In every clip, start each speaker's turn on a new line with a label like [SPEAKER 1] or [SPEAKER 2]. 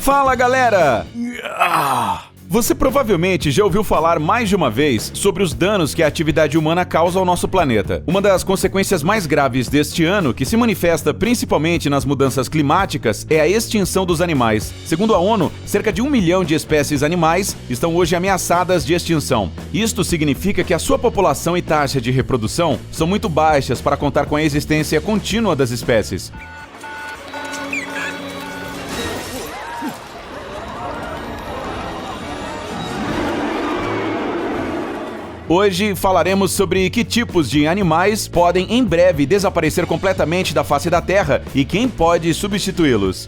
[SPEAKER 1] Fala, galera! Você provavelmente já ouviu falar mais de uma vez sobre os danos que a atividade humana causa ao nosso planeta. Uma das consequências mais graves deste ano, que se manifesta principalmente nas mudanças climáticas, é a extinção dos animais. Segundo a ONU, cerca de 1 milhão de espécies animais estão hoje ameaçadas de extinção. Isto significa que a sua população e taxa de reprodução são muito baixas para contar com a existência contínua das espécies. Hoje falaremos sobre que tipos de animais podem em breve desaparecer completamente da face da Terra e quem pode substituí-los.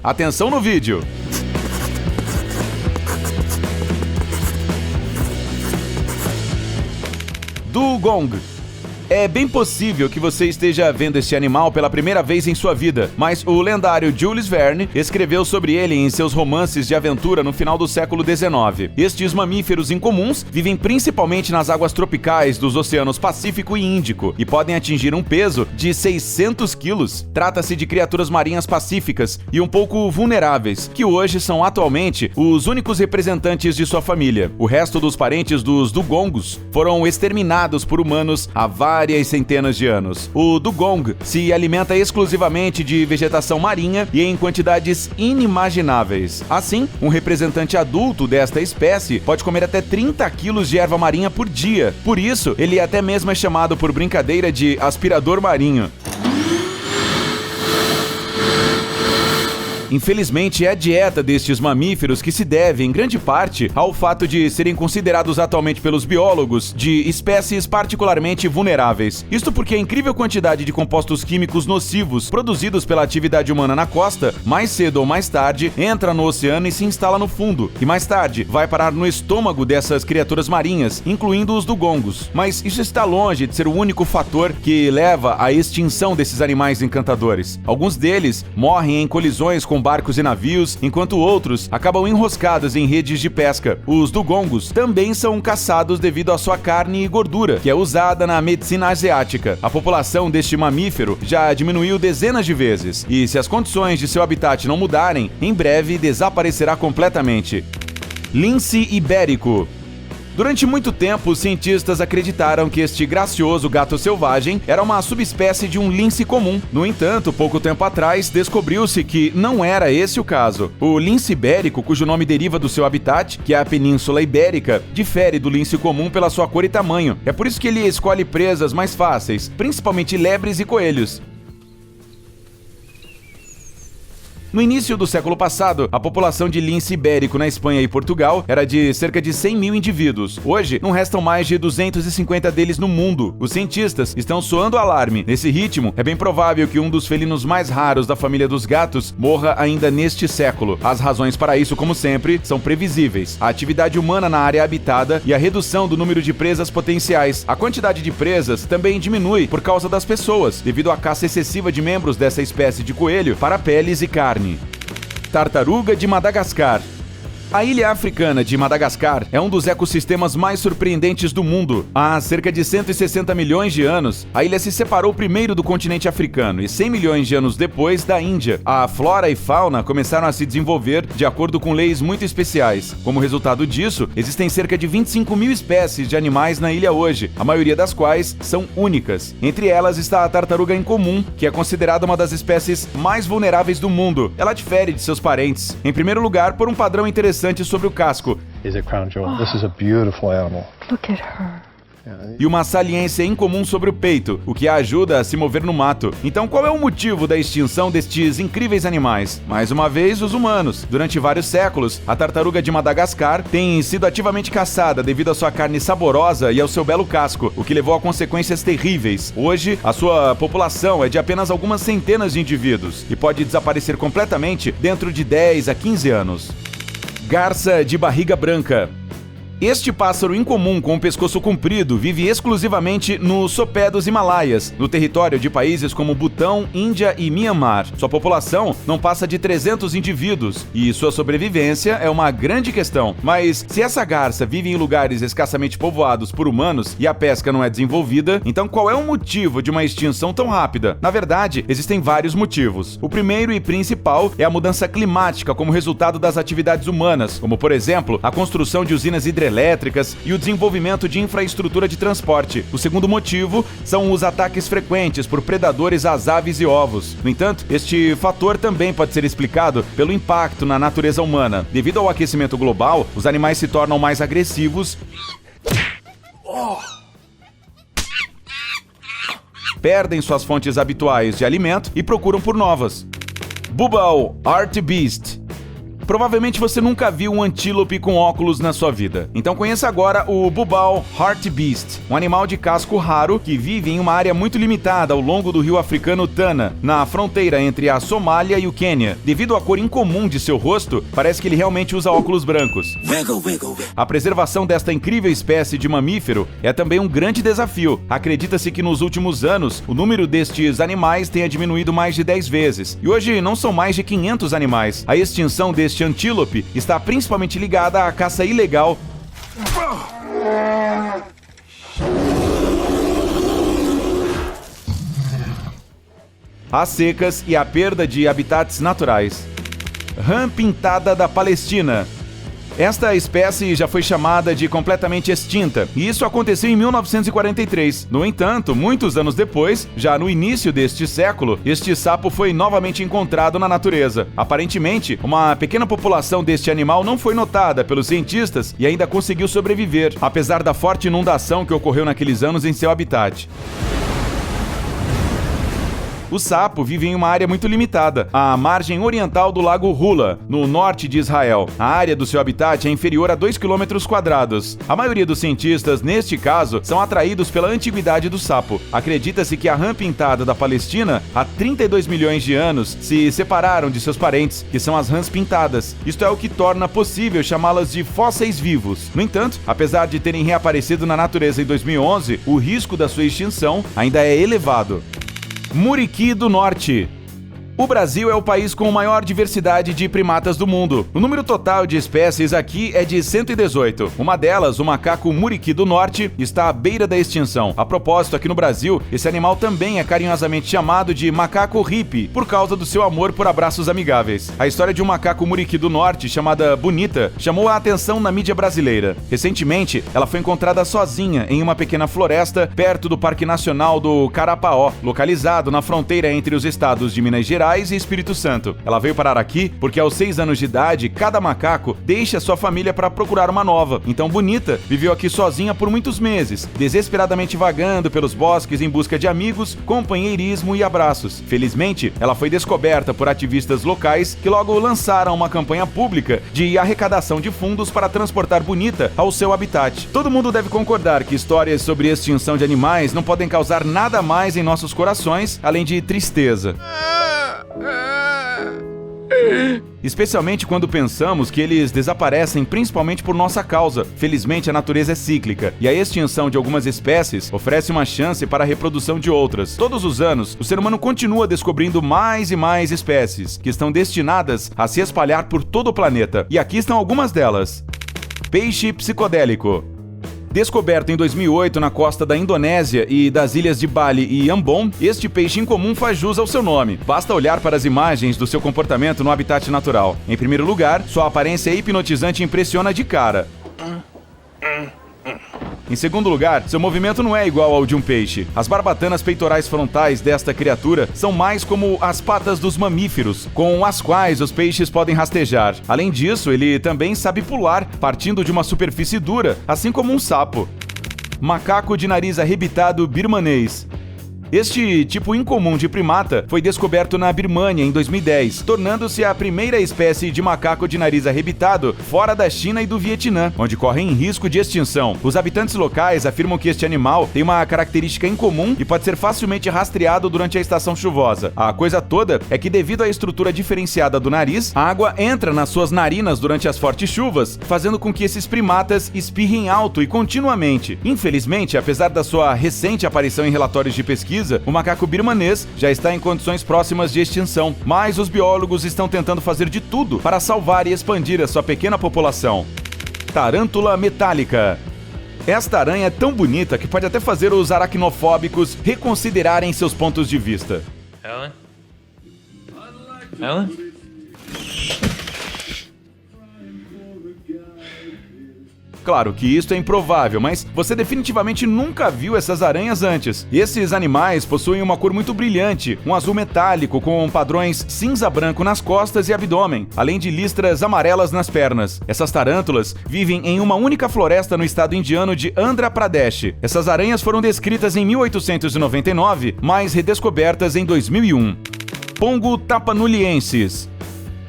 [SPEAKER 1] Atenção no vídeo! Dugong. É bem possível que você esteja vendo este animal pela primeira vez em sua vida, mas o lendário Jules Verne escreveu sobre ele em seus romances de aventura no final do século XIX. Estes mamíferos incomuns vivem principalmente nas águas tropicais dos oceanos Pacífico e Índico e podem atingir um peso de 600 quilos. Trata-se de criaturas marinhas pacíficas e um pouco vulneráveis, que hoje são atualmente os únicos representantes de sua família. O resto dos parentes dos dugongos foram exterminados por humanos há várias centenas de anos. O dugong se alimenta exclusivamente de vegetação marinha e em quantidades inimagináveis. Assim, um representante adulto desta espécie pode comer até 30 quilos de erva marinha por dia. Por isso, ele até mesmo é chamado por brincadeira de aspirador marinho. Infelizmente, é a dieta destes mamíferos que se deve, em grande parte, ao fato de serem considerados atualmente pelos biólogos de espécies particularmente vulneráveis. Isto porque a incrível quantidade de compostos químicos nocivos produzidos pela atividade humana na costa, mais cedo ou mais tarde, entra no oceano e se instala no fundo, e mais tarde vai parar no estômago dessas criaturas marinhas, incluindo os dugongos. Mas isso está longe de ser o único fator que leva à extinção desses animais encantadores. Alguns deles morrem em colisões com barcos e navios, enquanto outros acabam enroscados em redes de pesca. Os dugongos também são caçados devido à sua carne e gordura, que é usada na medicina asiática. A população deste mamífero já diminuiu dezenas de vezes, e se as condições de seu habitat não mudarem, em breve desaparecerá completamente. Lince ibérico. Durante muito tempo, os cientistas acreditaram que este gracioso gato selvagem era uma subespécie de um lince comum. No entanto, pouco tempo atrás, descobriu-se que não era esse o caso. O lince ibérico, cujo nome deriva do seu habitat, que é a Península Ibérica, difere do lince comum pela sua cor e tamanho. É por isso que ele escolhe presas mais fáceis, principalmente lebres e coelhos. No início do século passado, a população de lince ibérico na Espanha e Portugal era de cerca de 100 mil indivíduos. Hoje, não restam mais de 250 deles no mundo. Os cientistas estão soando alarme. Nesse ritmo, é bem provável que um dos felinos mais raros da família dos gatos morra ainda neste século. As razões para isso, como sempre, são previsíveis. A atividade humana na área habitada e a redução do número de presas potenciais. A quantidade de presas também diminui por causa das pessoas, devido à caça excessiva de membros dessa espécie de coelho para peles e carne. Tartaruga de Madagascar. A ilha africana de Madagascar é um dos ecossistemas mais surpreendentes do mundo. Há cerca de 160 milhões de anos, a ilha se separou primeiro do continente africano e 100 milhões de anos depois da Índia. A flora e fauna começaram a se desenvolver de acordo com leis muito especiais. Como resultado disso, existem cerca de 25 mil espécies de animais na ilha hoje, a maioria das quais são únicas. Entre elas está a tartaruga incomum, que é considerada uma das espécies mais vulneráveis do mundo. Ela difere de seus parentes, em primeiro lugar, por um padrão interessante sobre o casco.
[SPEAKER 2] Is a crown jewel. This is a beautiful animal.
[SPEAKER 3] Look at her.
[SPEAKER 1] E uma saliência incomum sobre o peito, o que a ajuda a se mover no mato. Então, qual é o motivo da extinção destes incríveis animais? Mais uma vez, os humanos. Durante vários séculos, a tartaruga de Madagascar tem sido ativamente caçada devido à sua carne saborosa e ao seu belo casco, o que levou a consequências terríveis. Hoje, a sua população é de apenas algumas centenas de indivíduos e pode desaparecer completamente dentro de 10 a 15 anos. Garça de barriga branca. Este pássaro incomum com o pescoço comprido vive exclusivamente no sopé dos Himalaias, no território de países como Butão, Índia e Myanmar. Sua população não passa de 300 indivíduos e sua sobrevivência é uma grande questão. Mas se essa garça vive em lugares escassamente povoados por humanos e a pesca não é desenvolvida, então qual é o motivo de uma extinção tão rápida? Na verdade, existem vários motivos. O primeiro e principal é a mudança climática como resultado das atividades humanas, como por exemplo, a construção de usinas hidrelétricas e o desenvolvimento de infraestrutura de transporte. O segundo motivo são os ataques frequentes por predadores às aves e ovos. No entanto, este fator também pode ser explicado pelo impacto na natureza humana. Devido ao aquecimento global, os animais se tornam mais agressivos, perdem suas fontes habituais de alimento e procuram por novas. Bubal Hartebeest. Provavelmente você nunca viu um antílope com óculos na sua vida. Então conheça agora o Bubal Hartebeest, um animal de casco raro que vive em uma área muito limitada ao longo do rio africano Tana, na fronteira entre a Somália e o Quênia. Devido à cor incomum de seu rosto, parece que ele realmente usa óculos brancos. A preservação desta incrível espécie de mamífero é também um grande desafio. Acredita-se que nos últimos anos, o número destes animais tenha diminuído mais de 10 vezes. E hoje não são mais de 500 animais. A extinção deste antílope está principalmente ligada à caça ilegal às secas e à perda de habitats naturais. Rã pintada da Palestina. Esta espécie já foi chamada de completamente extinta, e isso aconteceu em 1943. No entanto, muitos anos depois, já no início deste século, este sapo foi novamente encontrado na natureza. Aparentemente, uma pequena população deste animal não foi notada pelos cientistas e ainda conseguiu sobreviver, apesar da forte inundação que ocorreu naqueles anos em seu habitat. O sapo vive em uma área muito limitada, à margem oriental do lago Hula, no norte de Israel. A área do seu habitat é inferior a 2 km². A maioria dos cientistas, neste caso, são atraídos pela antiguidade do sapo. Acredita-se que a rã pintada da Palestina, há 32 milhões de anos, se separaram de seus parentes, que são as rãs pintadas. Isto é o que torna possível chamá-las de fósseis vivos. No entanto, apesar de terem reaparecido na natureza em 2011, o risco da sua extinção ainda é elevado. Muriqui do Norte. O Brasil é o país com maior diversidade de primatas do mundo. O número total de espécies aqui é de 118. Uma delas, o macaco muriqui do norte, está à beira da extinção. A propósito, aqui no Brasil, esse animal também é carinhosamente chamado de macaco hippie, por causa do seu amor por abraços amigáveis. A história de um macaco muriqui do norte, chamada Bonita, chamou a atenção na mídia brasileira. Recentemente, ela foi encontrada sozinha em uma pequena floresta perto do Parque Nacional do Carapaó, localizado na fronteira entre os estados de Minas Gerais e Espírito Santo. Ela veio parar aqui porque aos 6 anos de idade, cada macaco deixa sua família para procurar uma nova. Então Bonita viveu aqui sozinha por muitos meses, desesperadamente vagando pelos bosques em busca de amigos, companheirismo e abraços. Felizmente, ela foi descoberta por ativistas locais que logo lançaram uma campanha pública de arrecadação de fundos para transportar Bonita ao seu habitat. Todo mundo deve concordar que histórias sobre extinção de animais não podem causar nada mais em nossos corações, além de tristeza. Especialmente quando pensamos que eles desaparecem principalmente por nossa causa. Felizmente, a natureza é cíclica e a extinção de algumas espécies oferece uma chance para a reprodução de outras. Todos os anos, o ser humano continua descobrindo mais e mais espécies que estão destinadas a se espalhar por todo o planeta. E aqui estão algumas delas. Peixe psicodélico. Descoberto em 2008 na costa da Indonésia e das ilhas de Bali e Ambon, este peixe incomum faz jus ao seu nome. Basta olhar para as imagens do seu comportamento no habitat natural. Em primeiro lugar, sua aparência hipnotizante impressiona de cara. Em segundo lugar, seu movimento não é igual ao de um peixe. As barbatanas peitorais frontais desta criatura são mais como as patas dos mamíferos, com as quais os peixes podem rastejar. Além disso, ele também sabe pular, partindo de uma superfície dura, assim como um sapo. Macaco de nariz arrebitado birmanês. Este tipo incomum de primata foi descoberto na Birmânia em 2010, tornando-se a primeira espécie de macaco de nariz arrebitado fora da China e do Vietnã, onde correm risco de extinção. Os habitantes locais afirmam que este animal tem uma característica incomum e pode ser facilmente rastreado durante a estação chuvosa. A coisa toda é que, devido à estrutura diferenciada do nariz, a água entra nas suas narinas durante as fortes chuvas, fazendo com que esses primatas espirrem alto e continuamente. Infelizmente, apesar da sua recente aparição em relatórios de pesquisa, o macaco birmanês já está em condições próximas de extinção, mas os biólogos estão tentando fazer de tudo para salvar e expandir a sua pequena população. Tarântula metálica. Esta aranha é tão bonita que pode até fazer os aracnofóbicos reconsiderarem seus pontos de vista.
[SPEAKER 3] Ellen?
[SPEAKER 1] Claro que isto é improvável, mas você definitivamente nunca viu essas aranhas antes. Esses animais possuem uma cor muito brilhante, um azul metálico com padrões cinza-branco nas costas e abdômen, além de listras amarelas nas pernas. Essas tarântulas vivem em uma única floresta no estado indiano de Andhra Pradesh. Essas aranhas foram descritas em 1899, mas redescobertas em 2001. Pongo tapanuliensis.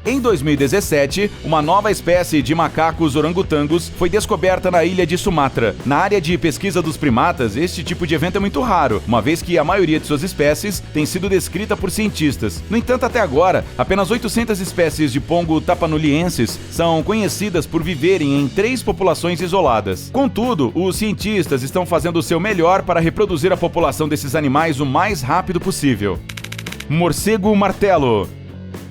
[SPEAKER 1] Em 2017, uma nova espécie de macacos orangotangos foi descoberta na ilha de Sumatra. Na área de pesquisa dos primatas, este tipo de evento é muito raro, uma vez que a maioria de suas espécies tem sido descrita por cientistas. No entanto, até agora, apenas 800 espécies de Pongo tapanuliensis são conhecidas por viverem em 3 populações isoladas. Contudo, os cientistas estão fazendo o seu melhor para reproduzir a população desses animais o mais rápido possível. Morcego martelo.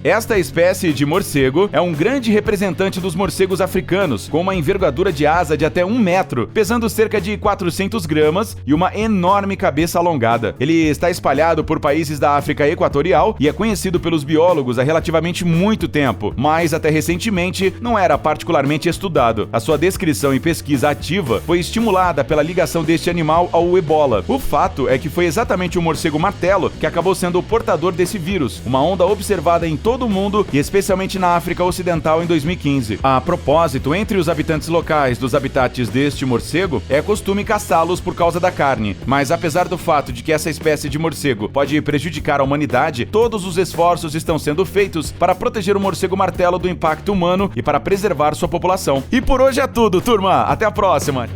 [SPEAKER 1] Esta espécie de morcego é um grande representante dos morcegos africanos, com uma envergadura de asa de até 1 metro, pesando cerca de 400 gramas e uma enorme cabeça alongada. Ele está espalhado por países da África Equatorial e é conhecido pelos biólogos há relativamente muito tempo, mas até recentemente não era particularmente estudado. A sua descrição e pesquisa ativa foi estimulada pela ligação deste animal ao ebola. O fato é que foi exatamente o morcego martelo que acabou sendo o portador desse vírus, uma onda observada em todo o mundo e especialmente na África Ocidental em 2015. A propósito, entre os habitantes locais dos habitats deste morcego, é costume caçá-los por causa da carne. Mas apesar do fato de que essa espécie de morcego pode prejudicar a humanidade, todos os esforços estão sendo feitos para proteger o morcego martelo do impacto humano e para preservar sua população. E por hoje é tudo, turma! Até a próxima!